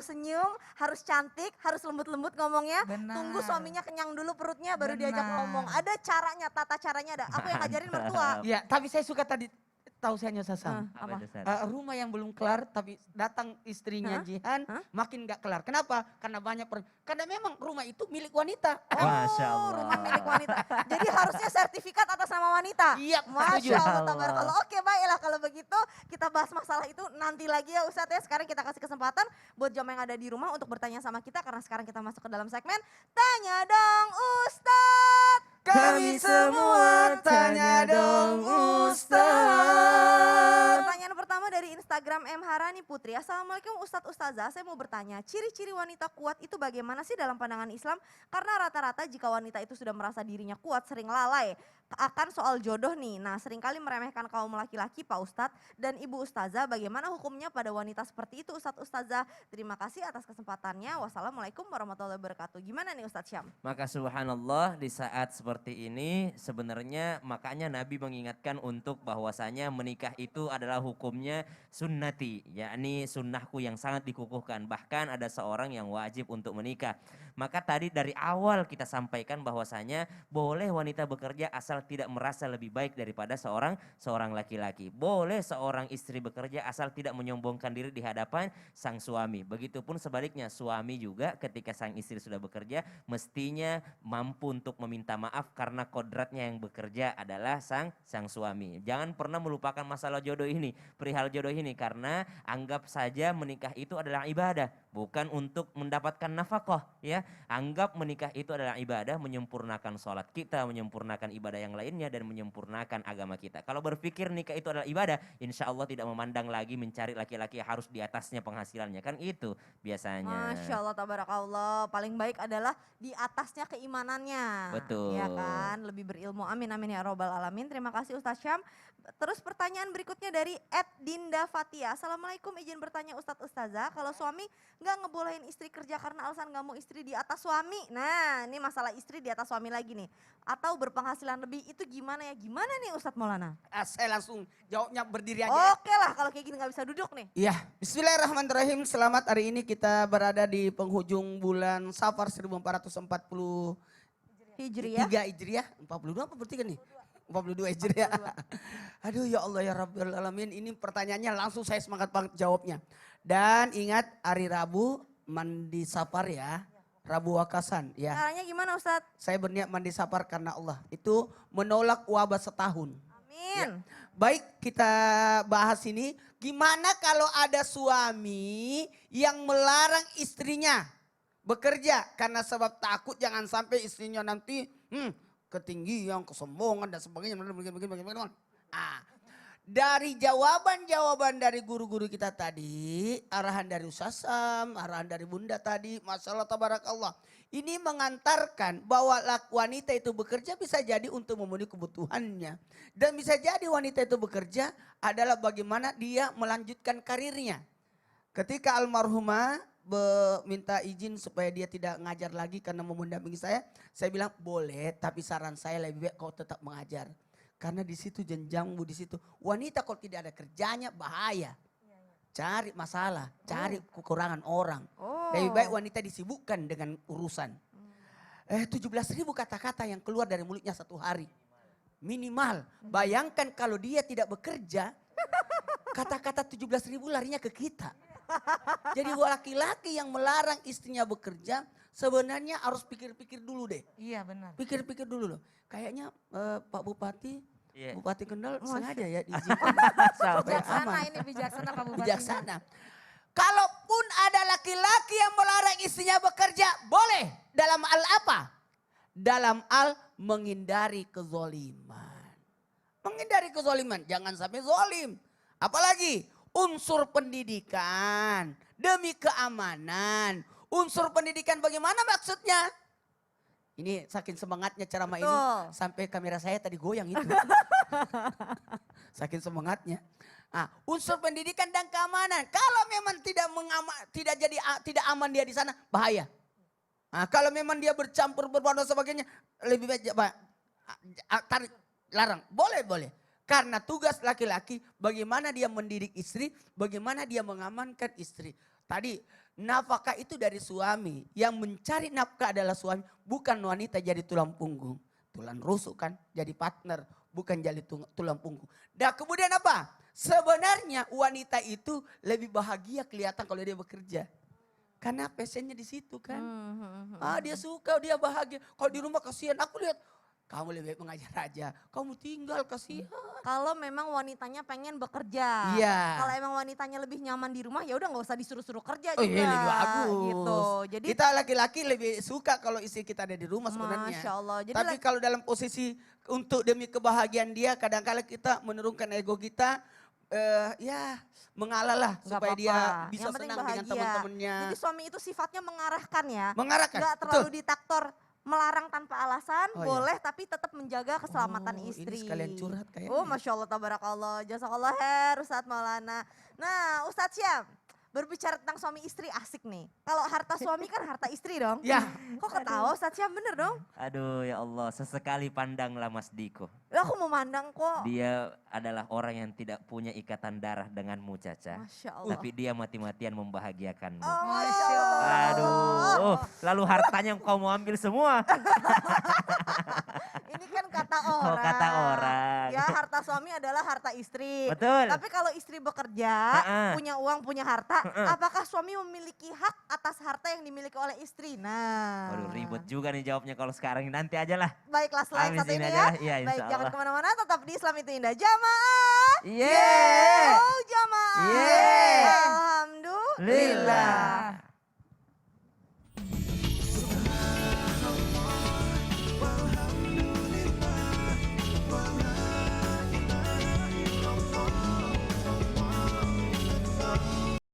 harus senyum, harus cantik, harus lembut-lembut ngomongnya. Benar. Tunggu suaminya kenyang dulu perutnya baru diajak Benar. ngomong. Ada caranya, tata caranya ada. Aku yang ngajarin mertua. Ya, tapi saya suka tadi tausiahnya Sasam. Apa? itu, Ustaz? Rumah yang belum kelar tapi datang istrinya Hah? Jihan Hah? makin gak kelar. Kenapa? Karena karena memang rumah itu milik wanita. Masya Allah. Rumah milik wanita. Jadi harusnya sertifikat atas nama wanita. Iya, Masya Allah, Allah. tabarakallah. Oke, baiklah kalau begitu kita bahas masalah itu nanti lagi ya Ustadz ya. Sekarang kita kasih kesempatan buat jamaah yang ada di rumah untuk bertanya sama kita karena sekarang kita masuk ke dalam segmen Tanya Dong Ustadz. Kami semua tanya dong Ustaz. Pertanyaan pertama dari Instagram M. Harani Putri. Assalamualaikum Ustadz Ustazah, saya mau bertanya, ciri-ciri wanita kuat itu bagaimana sih dalam pandangan Islam? Karena rata-rata jika wanita itu sudah merasa dirinya kuat sering lalai akan soal jodoh nih. Nah seringkali meremehkan kaum laki-laki Pak Ustadz dan Ibu Ustazah. Bagaimana hukumnya pada wanita seperti itu Ustadz Ustazah? Terima kasih atas kesempatannya. Wassalamualaikum warahmatullahi wabarakatuh. Gimana nih Ustadz Syam? Maka subhanallah di saat seperti ini sebenarnya makanya Nabi mengingatkan untuk bahwasanya menikah itu adalah hukumnya sunnati, yakni sunnahku yang sangat dikukuhkan. Bahkan ada seorang yang wajib untuk menikah. Maka tadi dari awal kita sampaikan bahwasanya boleh wanita bekerja asal tidak merasa lebih baik daripada seorang laki-laki. Boleh seorang istri bekerja asal tidak menyombongkan diri di hadapan sang suami. Begitupun sebaliknya suami juga ketika sang istri sudah bekerja mestinya mampu untuk meminta maaf karena kodratnya yang bekerja adalah sang suami. Jangan pernah melupakan masalah jodoh ini, perihal jodoh ini karena anggap saja menikah itu adalah ibadah, bukan untuk mendapatkan nafkah ya. Anggap menikah itu adalah ibadah, menyempurnakan sholat kita, menyempurnakan ibadah yang lainnya dan menyempurnakan agama kita. Kalau berpikir nikah itu adalah ibadah, insya Allah tidak memandang lagi mencari laki-laki yang harus di atasnya penghasilannya, kan itu biasanya. Masya Allah, tabarakallah. Paling baik adalah di atasnya keimanannya. Betul. Ya kan, lebih berilmu. Amin, amin ya robbal alamin. Terima kasih Ustaz Syam. Terus pertanyaan berikutnya dari Dinda Fatia. Assalamualaikum, izin bertanya Ustadz Ustazah. Kalau suami nggak ngebolehin istri kerja karena alasan nggak mau istri di atas suami. Nah ini masalah istri di atas suami lagi nih. Atau berpenghasilan lebih, itu gimana ya? Gimana nih Ustadz Maulana? Saya langsung jawabnya berdiri aja. Oke lah kalau kayak gini nggak bisa duduk nih. Iya, bismillahirrahmanirrahim. Selamat hari ini kita berada di penghujung bulan Safar 1440 Hijriah. 3 Hijriah, 42 apa 43 nih? 42 Hijriah. Aduh ya Allah ya Rabbal Alamin, ini pertanyaannya langsung saya semangat banget jawabnya. Dan ingat hari Rabu mandi safar ya, Rabu Wakasan ya. Caranya gimana Ustadz? Saya berniat mandi safar karena Allah. Itu menolak wabah setahun. Amin. Baik, kita bahas ini. Gimana kalau ada suami yang melarang istrinya bekerja karena sebab takut jangan sampai istrinya nanti ketinggian, kesombongan dan sebagainya. Dari jawaban-jawaban dari guru-guru kita tadi, arahan dari Ustaz Sam, arahan dari Bunda tadi, masalah tabarakallah. Ini mengantarkan bahwa wanita itu bekerja bisa jadi untuk memenuhi kebutuhannya. Dan bisa jadi wanita itu bekerja adalah bagaimana dia melanjutkan karirnya. Ketika almarhumah minta izin supaya dia tidak ngajar lagi karena mau mendampingi saya bilang boleh tapi saran saya lebih baik kau tetap mengajar. Karena di situ jenjangmu di situ. Wanita kalau tidak ada kerjanya bahaya. Cari masalah, cari kekurangan orang. Lebih baik wanita disibukkan dengan urusan. 17.000 kata-kata yang keluar dari mulutnya satu hari. Minimal. Bayangkan kalau dia tidak bekerja, kata-kata 17.000 larinya ke kita. Jadi laki-laki yang melarang istrinya bekerja sebenarnya harus pikir-pikir dulu deh. Iya benar. Pikir-pikir dulu loh. Kayaknya Pak Bupati, Iya. Bupati Kendal sengaja ya diizinkan. Bijaksana ini, bijaksana Pak Bupati. Bijaksana. Kalaupun ada laki-laki yang melarang istrinya bekerja, boleh. Dalam hal apa? Dalam hal menghindari kezoliman. Menghindari kezoliman, jangan sampai zolim. Apalagi unsur pendidikan, demi keamanan. Unsur pendidikan bagaimana maksudnya? Ini saking semangatnya ceramah ini sampai kamera saya tadi goyang itu. Saking semangatnya. Unsur pendidikan dan keamanan. Kalau memang tidak aman dia di sana, bahaya. Kalau memang dia bercampur berbuat dan sebagainya, lebih baik tarik, larang. Boleh. Karena tugas laki-laki bagaimana dia mendidik istri, bagaimana dia mengamankan istri. Tadi nafkah itu dari suami. Yang mencari nafkah adalah suami, bukan wanita jadi tulang punggung. Tulang rusuk kan, jadi partner, bukan jadi tulang punggung. Dan kemudian apa? Sebenarnya wanita itu lebih bahagia kelihatan kalau dia bekerja. Karena passionnya di situ kan. Dia suka, dia bahagia. Kalau di rumah kasihan, aku lihat kamu lebih baik mengajar aja. Kamu tinggal kasihan. Kalau memang wanitanya pengen bekerja. Iya. Kalau emang wanitanya lebih nyaman di rumah ya udah nggak usah disuruh-suruh kerja Oh juga. iya lebih bagus. Gitu. Jadi Kita laki-laki lebih suka kalau istri kita ada di rumah sebenarnya. Masya Allah. Jadi Tapi kalau dalam posisi untuk demi kebahagiaan dia, kadang-kadang kita menurunkan ego kita, ya mengalah lah nggak supaya dia apa-apa. bisa Yang penting senang dengan bahagia. teman-temannya. Jadi suami itu sifatnya mengarahkan ya. Mengarahkan. Nggak Betul. terlalu ditaktor. Melarang tanpa alasan, Oh, iya. boleh tapi tetap menjaga keselamatan Oh, istri. Ini sekalian curhat kayaknya. Oh Masya Allah, tabarakallah, jazakallah khair Ustadz Maulana. Nah Ustadz Syam, berbicara tentang suami istri asik nih. Kalau harta suami kan harta istri dong. Ya. Kok ketawa Ustadz Syam, bener dong? Aduh ya Allah, sesekali pandanglah Mas Diko. Ya, aku mau mandang kok. Dia adalah orang yang tidak punya ikatan darah denganmu Caca. Masya Allah. Tapi dia mati-matian membahagiakanmu. Oh, Masya Allah. Aduh, lalu hartanya kau mau ambil semua. Ini kan kata orang. Oh, kata orang. Ya harta suami adalah harta istri. Betul. Tapi kalau istri bekerja, punya uang, punya harta, apakah suami memiliki hak atas harta yang dimiliki oleh istri? Nah. Waduh ribet juga nih jawabnya kalau sekarang, nanti aja lah. Baiklah selain Habis satu ini ini aja ya. lah. Iya, insya Baik, jangan Allah. kemana-mana, tetap di Islam itu Indah. Jamaah. Yeay. Oh jamaah. Yeay. Alhamdulillah. Lillah.